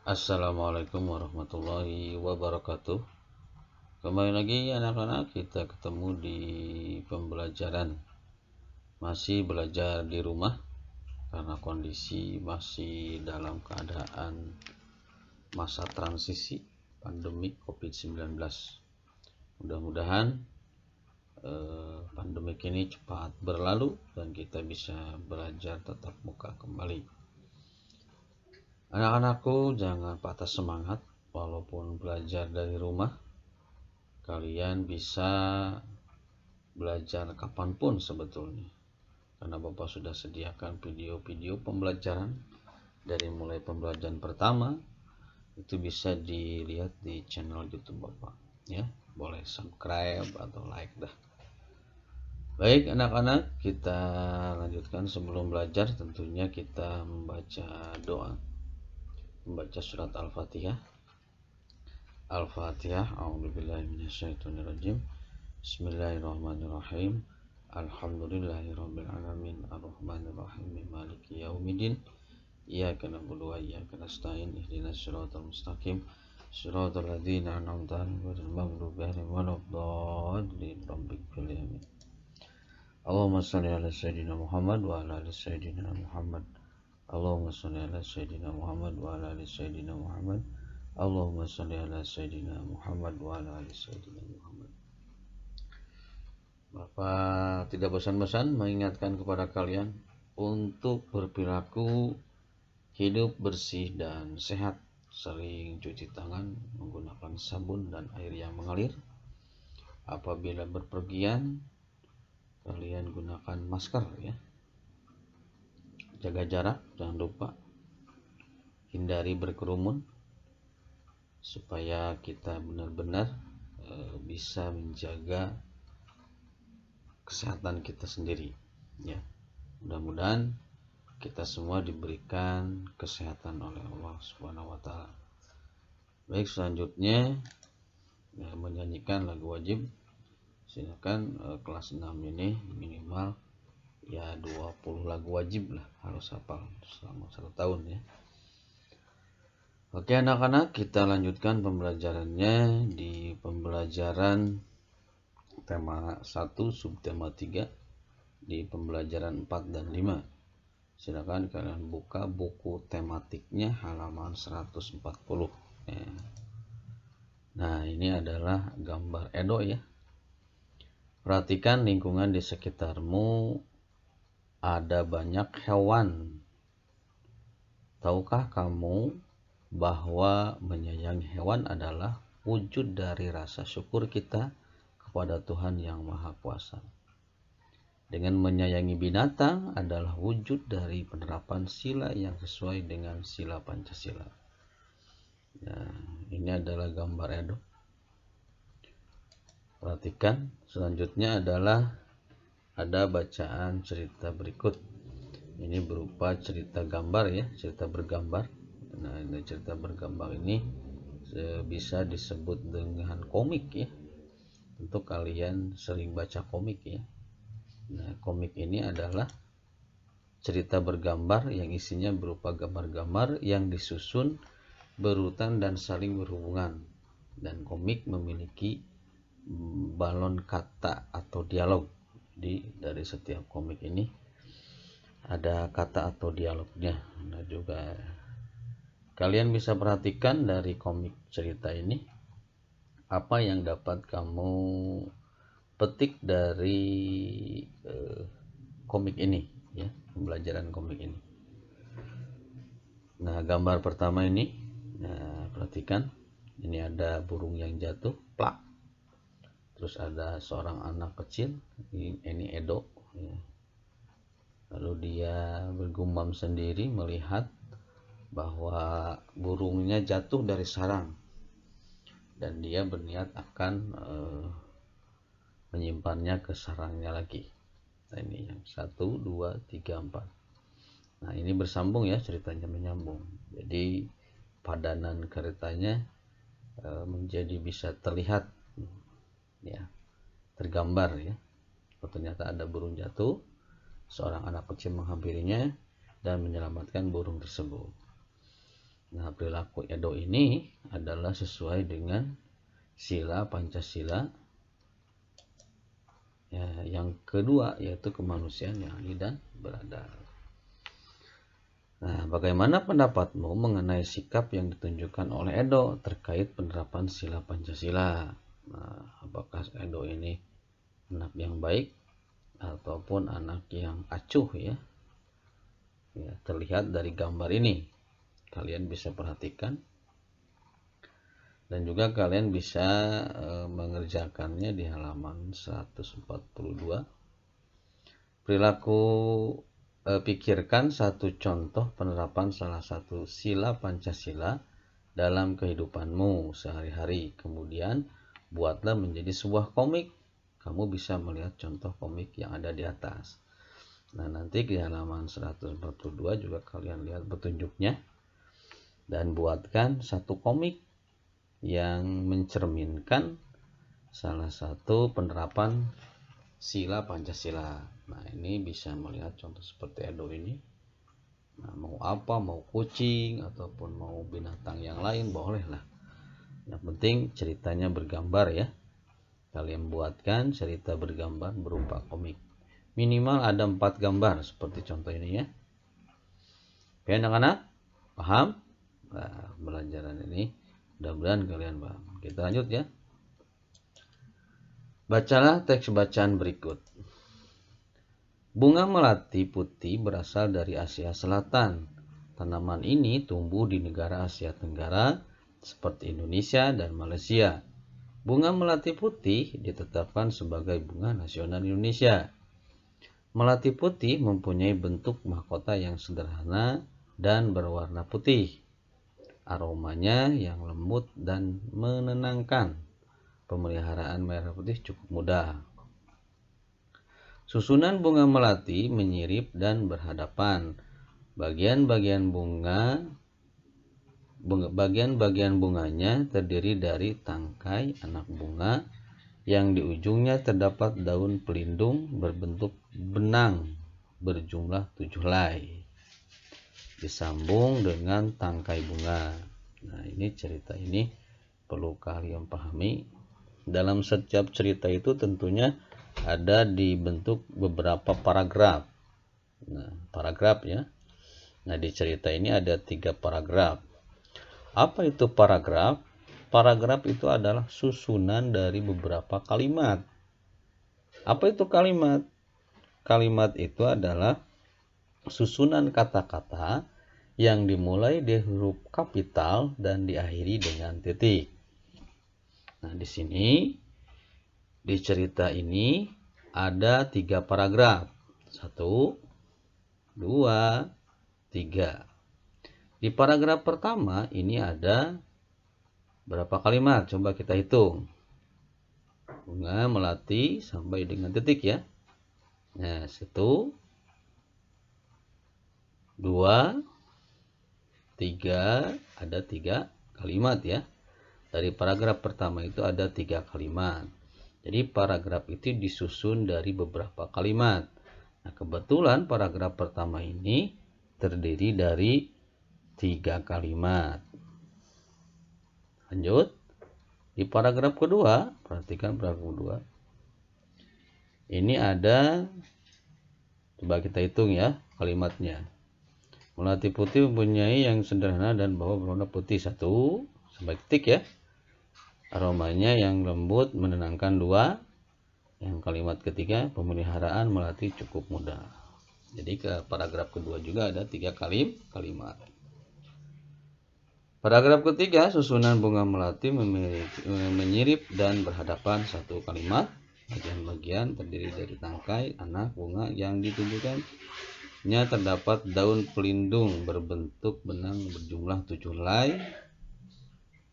Assalamualaikum warahmatullahi wabarakatuh. Kembali lagi anak-anak, kita ketemu di pembelajaran. Masih belajar di rumah karena kondisi masih dalam keadaan masa transisi pandemi COVID-19. Mudah-mudahan pandemi ini cepat berlalu dan kita bisa belajar tatap muka kembali. Anak-anakku, jangan patah semangat. Walaupun belajar dari rumah, kalian bisa belajar kapanpun sebetulnya, karena Bapak sudah sediakan video-video pembelajaran dari mulai pembelajaran pertama. Itu bisa dilihat di channel YouTube Bapak ya. Boleh subscribe atau like dah. Baik anak-anak, kita lanjutkan. Sebelum belajar tentunya kita membaca doa, membaca surat Al-Fatihah. Al-Fatihah. A'udzubillahi minasyaitonirrajim. Bismillahirrahmanirrahim. Alhamdulillahirabbil alamin, arrahmanirrahim, maliki yaumiddin. Iyyaka na'budu wa iyyaka nasta'in. Ihdinas siratal mustaqim. Siratal ladzina an'amta 'alaihim ghairil maghdubi 'alaihim waladdallin. Rabbighfirli. Amin. Allahumma shalli ala sayyidina Muhammad wa ala ali sayyidina Muhammad. Allahumma shalli ala sayyidina Muhammad wa ala ali sayyidina Muhammad. Allahumma shalli ala sayyidina Muhammad wa ala ali sayyidina Muhammad. Bapak tidak bosan-bosan mengingatkan kepada kalian untuk berperilaku hidup bersih dan sehat. Sering cuci tangan menggunakan sabun dan air yang mengalir. Apabila berpergian, kalian gunakan masker ya. Jaga jarak, jangan lupa. Hindari berkerumun supaya kita benar-benar bisa menjaga kesehatan kita sendiri ya. Mudah-mudahan kita semua diberikan kesehatan oleh Allah Subhanahu wa taala. Baik, selanjutnya menyanyikan lagu wajib. Silakan kelas 6 ini minimal ya 20 lagu wajib lah, harus hafal selama 1 tahun ya. Oke anak-anak, kita lanjutkan pembelajarannya di pembelajaran tema 1 subtema 3 di pembelajaran 4 dan 5. Silakan kalian buka buku tematiknya halaman 140 ya. Nah, ini adalah gambar Edo ya. Perhatikan lingkungan di sekitarmu, ada banyak hewan. Tahukah kamu bahwa menyayangi hewan adalah wujud dari rasa syukur kita kepada Tuhan yang Maha Kuasa. Dengan menyayangi binatang adalah wujud dari penerapan sila yang sesuai dengan sila Pancasila. Nah, ini adalah gambar Edo. Perhatikan, selanjutnya adalah ada bacaan cerita berikut. Ini berupa cerita gambar ya, cerita bergambar. Nah, ini cerita bergambar ini bisa disebut dengan komik ya. Untuk kalian sering baca komik ya. Nah, komik ini adalah cerita bergambar yang isinya berupa gambar-gambar yang disusun berurutan dan saling berhubungan. Dan komik memiliki balon kata atau dialog. Jadi dari setiap komik ini ada kata atau dialognya. Nah, juga kalian bisa perhatikan dari komik cerita ini apa yang dapat kamu petik dari komik ini ya, pembelajaran komik ini. Nah, gambar pertama ini, nah, perhatikan, ini ada burung yang jatuh, plak. Terus ada seorang anak kecil, ini Edo ya. Lalu dia bergumam sendiri melihat bahwa burungnya jatuh dari sarang dan dia berniat akan menyimpannya ke sarangnya lagi. Nah, ini yang 1, 2, 3, 4. Nah, ini bersambung ya, ceritanya menyambung. Jadi padanan ceritanya menjadi bisa terlihat ya, tergambar ya. Ternyata ada burung jatuh, seorang anak kecil menghampirinya dan menyelamatkan burung tersebut. Nah, perilaku Edo ini adalah sesuai dengan sila Pancasila ya, yang kedua, yaitu kemanusiaan yang adil dan beradab. Nah, bagaimana pendapatmu mengenai sikap yang ditunjukkan oleh Edo terkait penerapan sila Pancasila? Nah, apakah Edo ini anak yang baik ataupun anak yang acuh ya? Ya, terlihat dari gambar ini. Kalian bisa perhatikan dan juga kalian bisa mengerjakannya di halaman 142. Perilaku pikirkan satu contoh penerapan salah satu sila Pancasila dalam kehidupanmu sehari-hari. Kemudian buatlah menjadi sebuah komik. Kamu bisa melihat contoh komik yang ada di atas. Nah, nanti di halaman 142 juga kalian lihat petunjuknya. Dan buatkan satu komik yang mencerminkan salah satu penerapan sila Pancasila. Nah, ini bisa melihat contoh seperti Edo ini. Nah, mau apa, mau kucing ataupun mau binatang yang lain boleh lah. Yang penting ceritanya bergambar ya. Kalian buatkan cerita bergambar berupa komik. Minimal ada 4 gambar seperti contoh ini ya. Oke anak-anak, paham? Nah, pelajaran ini mudah-mudahan kalian paham. Kita lanjut ya. Bacalah teks bacaan berikut. Bunga melati putih berasal dari Asia Selatan. Tanaman ini tumbuh di negara Asia Tenggara seperti Indonesia dan Malaysia. Bunga melati putih ditetapkan sebagai bunga nasional Indonesia. Melati putih mempunyai bentuk mahkota yang sederhana dan berwarna putih. Aromanya yang lembut dan menenangkan. Pemeliharaan merah putih cukup mudah. Susunan bunga melati menyirip dan berhadapan. Bagian-bagian bunganya terdiri dari tangkai anak bunga yang di ujungnya terdapat daun pelindung berbentuk benang berjumlah 7 helai. Disambung dengan tangkai bunga. Nah, ini cerita ini perlu kalian pahami. Dalam setiap cerita itu tentunya ada dibentuk beberapa paragraf. Nah, paragraf ya. Nah, di cerita ini ada 3 paragraf. Apa itu paragraf? Paragraf itu adalah susunan dari beberapa kalimat. Apa itu kalimat? Kalimat itu adalah susunan kata-kata yang dimulai dari huruf kapital dan diakhiri dengan titik. Nah, di sini di cerita ini ada 3 paragraf. 1, 2, 3. Di paragraf pertama ini ada berapa kalimat? Coba kita hitung. Bunga melati sampai dengan titik ya. Nah, 1, 2, 3, ada 3 kalimat ya. Dari paragraf pertama itu ada 3 kalimat. Jadi paragraf itu disusun dari beberapa kalimat. Nah, kebetulan paragraf pertama ini terdiri dari 3 kalimat. Lanjut. Di paragraf kedua, perhatikan paragraf kedua. Ini ada, coba kita hitung ya kalimatnya. Melati putih mempunyai yang sederhana dan bawah berwarna putih. 1 sampai titik ya. Aromanya yang lembut menenangkan. 2. Yang kalimat ketiga, pemeliharaan melati cukup mudah. Jadi ke paragraf kedua juga ada 3 kalimat. Paragraf ketiga, susunan bunga melati menyirip dan berhadapan 1 kalimat. Bagian-bagian terdiri dari tangkai anak bunga yang ditunjukkannya terdapat daun pelindung berbentuk benang berjumlah 7 helai.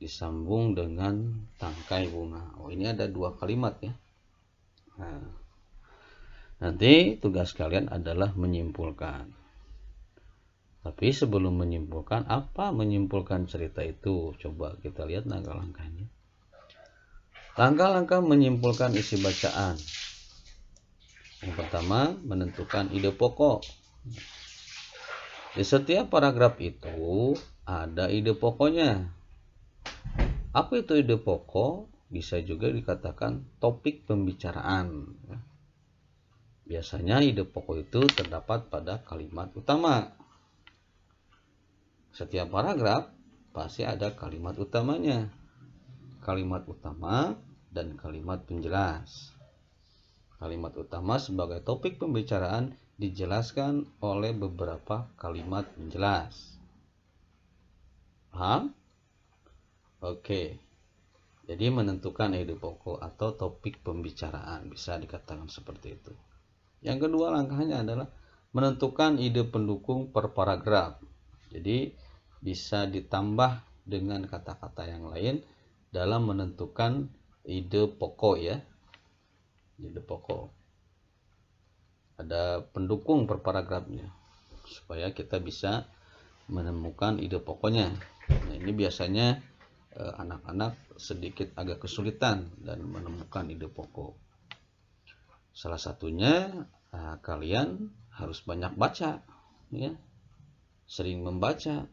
Disambung dengan tangkai bunga. Oh, ini ada 2 kalimat ya. Nah, nanti tugas kalian adalah menyimpulkan. Tapi sebelum menyimpulkan, apa menyimpulkan cerita itu? Coba kita lihat langkah-langkahnya. Langkah-langkah menyimpulkan isi bacaan. Yang pertama, menentukan ide pokok. Di setiap paragraf itu ada ide pokoknya. Apa itu ide pokok? Bisa juga dikatakan topik pembicaraan. Biasanya ide pokok itu terdapat pada kalimat utama. Setiap paragraf pasti ada kalimat utamanya. Kalimat utama dan kalimat penjelas. Kalimat utama sebagai topik pembicaraan dijelaskan oleh beberapa kalimat penjelas. Paham? Oke. Jadi menentukan ide pokok atau topik pembicaraan bisa dikatakan seperti itu. Yang kedua langkahnya adalah menentukan ide pendukung per paragraf. Jadi bisa ditambah dengan kata-kata yang lain dalam menentukan ide pokok ya. Ide pokok. Ada pendukung per paragrafnya supaya kita bisa menemukan ide pokoknya. Nah, ini biasanya anak-anak sedikit agak kesulitan dan menemukan ide pokok. Salah satunya kalian harus banyak baca, ya, sering membaca,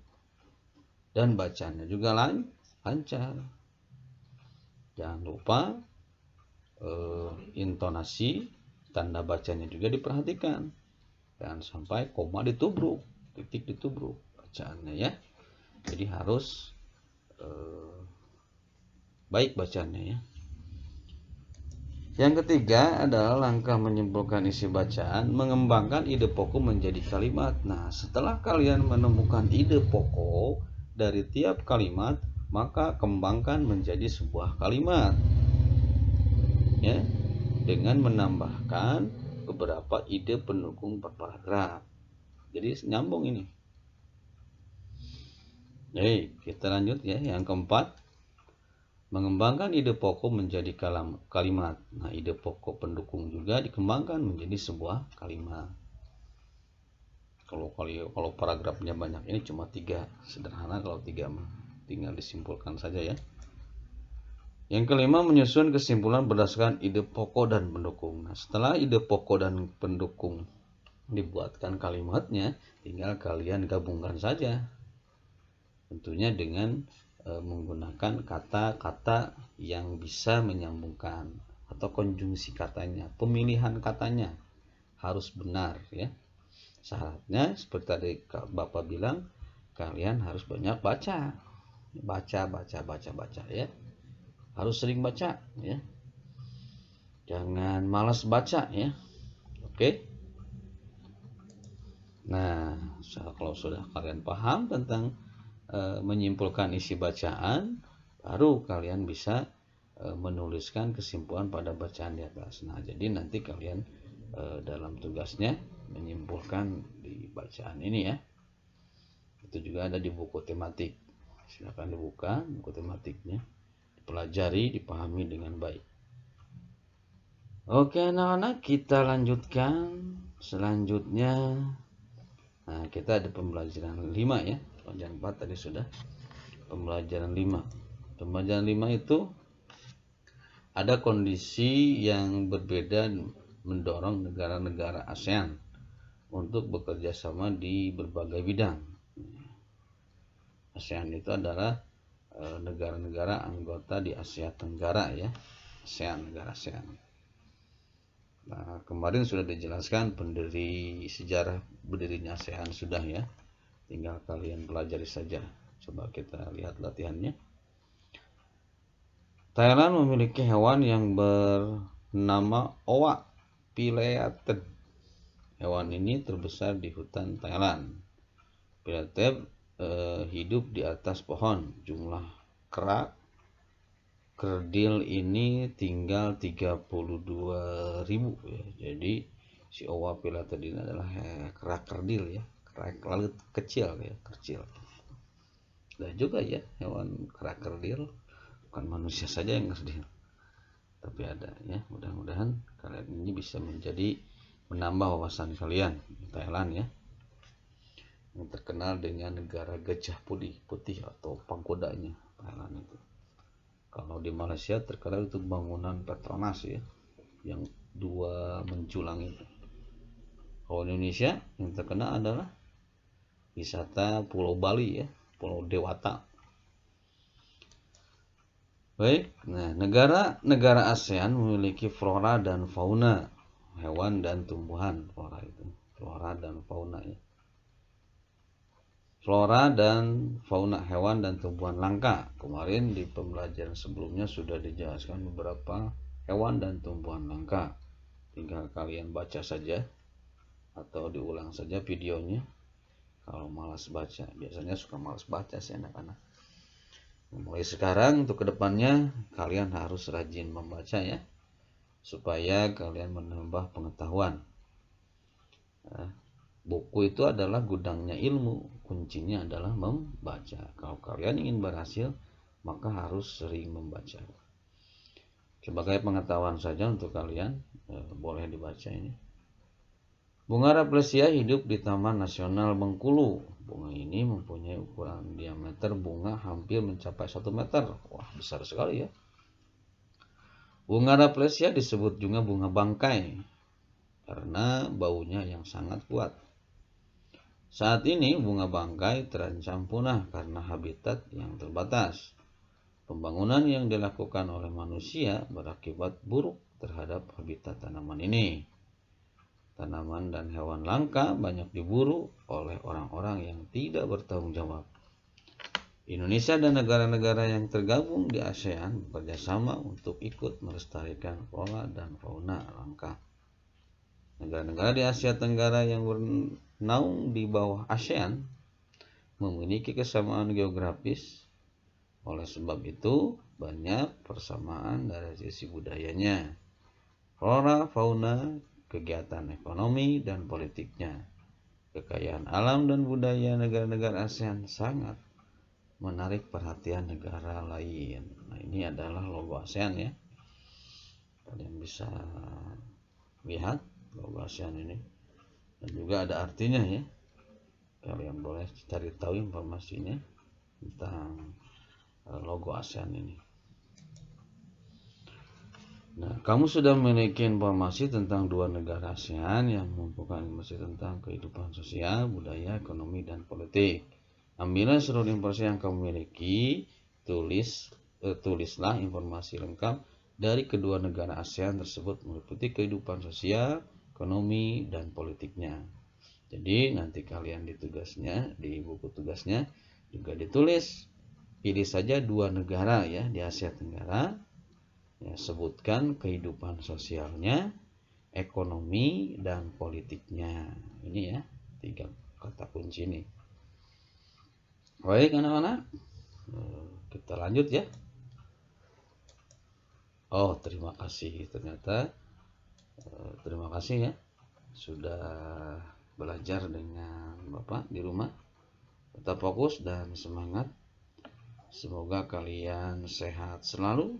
dan bacanya juga lancar. Jangan lupa intonasi tanda bacanya juga diperhatikan. Jangan sampai koma ditubruk, titik ditubruk bacaannya ya. Jadi harus baik bacanya ya. Yang ketiga adalah langkah menyimpulkan isi bacaan, mengembangkan ide pokok menjadi kalimat. Nah, setelah kalian menemukan ide pokok dari tiap kalimat, maka kembangkan menjadi sebuah kalimat. Ya, dengan menambahkan beberapa ide pendukung per paragraf. Jadi nyambung ini. Jadi kita lanjut ya, yang keempat. Mengembangkan ide pokok menjadi kalimat. Nah, ide pokok pendukung juga dikembangkan menjadi sebuah kalimat. Kalau paragrafnya banyak, ini cuma 3. Sederhana kalau 3 mah. Tinggal disimpulkan saja ya. Yang kelima, menyusun kesimpulan berdasarkan ide pokok dan pendukung. Nah, setelah ide pokok dan pendukung dibuatkan kalimatnya, tinggal kalian gabungkan saja. Tentunya dengan menggunakan kata-kata yang bisa menyambungkan atau konjungsi katanya, pemilihan katanya harus benar ya. Syaratnya seperti tadi Bapak bilang, kalian harus banyak baca ya. Harus sering baca ya. Jangan malas baca ya. Oke. Nah, kalau sudah kalian paham tentang menyimpulkan isi bacaan, baru kalian bisa menuliskan kesimpulan pada bacaan di atas. Nah, jadi nanti kalian dalam tugasnya menyimpulkan di bacaan ini ya. Itu juga ada di buku tematik. Silakan dibuka buku tematiknya, dipelajari, dipahami dengan baik. Oke anak-anak, kita lanjutkan selanjutnya. Nah, kita ada pembelajaran 5 ya. Pembelajaran 4 tadi sudah. Pembelajaran 5. Pembelajaran 5 itu ada kondisi yang berbeda mendorong negara-negara ASEAN untuk bekerja sama di berbagai bidang. ASEAN itu adalah negara-negara anggota di Asia Tenggara ya. ASEAN, negara ASEAN. Nah, kemarin sudah dijelaskan sejarah berdirinya ASEAN sudah ya. Tinggal kalian pelajari saja. Coba kita lihat latihannya. Thailand memiliki hewan yang bernama owak pileated. Hewan ini terbesar di hutan Thailand. Pileated hidup di atas pohon. Jumlah kerdil ini tinggal 32.000 ya. Jadi si owak pileated ini adalah kerak kerdil ya. Lalu kecil. Dan juga ya hewan kerak kerdil, bukan manusia saja yang kerdil, tapi ada ya. Mudah-mudahan kalian ini bisa menambah wawasan kalian. Thailand ya, yang terkenal dengan negara gajah putih atau pangkodanya. Thailand itu. Kalau di Malaysia terkenal itu bangunan Petronas ya, yang 2 menjulang itu. Kalau Indonesia yang terkenal adalah wisata Pulau Bali ya. Pulau Dewata. Baik, nah negara ASEAN memiliki flora dan fauna, hewan dan tumbuhan. Flora dan fauna ya. Flora dan fauna hewan dan tumbuhan langka. Kemarin di pembelajaran sebelumnya sudah dijelaskan beberapa hewan dan tumbuhan langka. Tinggal kalian baca saja atau diulang saja videonya. Kalau malas baca, biasanya suka malas baca sih anak-anak. Mulai sekarang untuk kedepannya kalian harus rajin membaca ya, supaya kalian menambah pengetahuan. Buku itu adalah gudangnya ilmu, kuncinya adalah membaca. Kalau kalian ingin berhasil, maka harus sering membaca. Sebagai pengetahuan saja untuk kalian, boleh dibaca ini. Bunga Rafflesia hidup di Taman Nasional Bengkulu. Bunga ini mempunyai ukuran diameter bunga hampir mencapai 1 meter. Wah, besar sekali ya. Bunga Rafflesia disebut juga bunga bangkai karena baunya yang sangat kuat. Saat ini bunga bangkai terancam punah karena habitat yang terbatas. Pembangunan yang dilakukan oleh manusia berakibat buruk terhadap habitat tanaman ini. Tanaman dan hewan langka banyak diburu oleh orang-orang yang tidak bertanggung jawab. Indonesia dan negara-negara yang tergabung di ASEAN bekerjasama untuk ikut melestarikan flora dan fauna langka. Negara-negara di Asia Tenggara yang bernaung di bawah ASEAN memiliki kesamaan geografis. Oleh sebab itu, banyak persamaan dari sisi budayanya, flora, fauna, kegiatan ekonomi dan politiknya. Kekayaan alam dan budaya negara-negara ASEAN sangat menarik perhatian negara lain. Nah, ini adalah logo ASEAN ya. Kalian bisa lihat logo ASEAN ini. Dan juga ada artinya ya. Kalian boleh cari tahu informasinya tentang logo ASEAN ini. Nah, kamu sudah memiliki informasi tentang dua negara ASEAN yang mempunyai informasi tentang kehidupan sosial, budaya, ekonomi, dan politik. Ambillah seluruh informasi yang kamu miliki, tulislah informasi lengkap dari kedua negara ASEAN tersebut meliputi kehidupan sosial, ekonomi, dan politiknya. Jadi nanti kalian di buku tugasnya juga ditulis, pilih saja dua negara ya di Asia Tenggara. Ya, sebutkan kehidupan sosialnya, ekonomi, dan politiknya. Ini ya, 3 kata kunci ini. Baik anak-anak, kita lanjut ya. Oh, terima kasih. Ternyata terima kasih ya sudah belajar dengan Bapak di rumah. Tetap fokus dan semangat. Semoga kalian sehat selalu.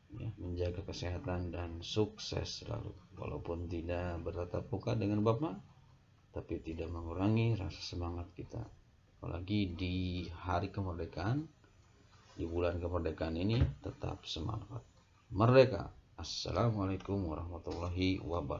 Ya, menjaga kesehatan dan sukses selalu. Walaupun tidak bertatap muka dengan Bapak, tapi tidak mengurangi rasa semangat kita. Apalagi di hari kemerdekaan, di bulan kemerdekaan ini, tetap semangat. Merdeka. Assalamualaikum warahmatullahi wabarakatuh.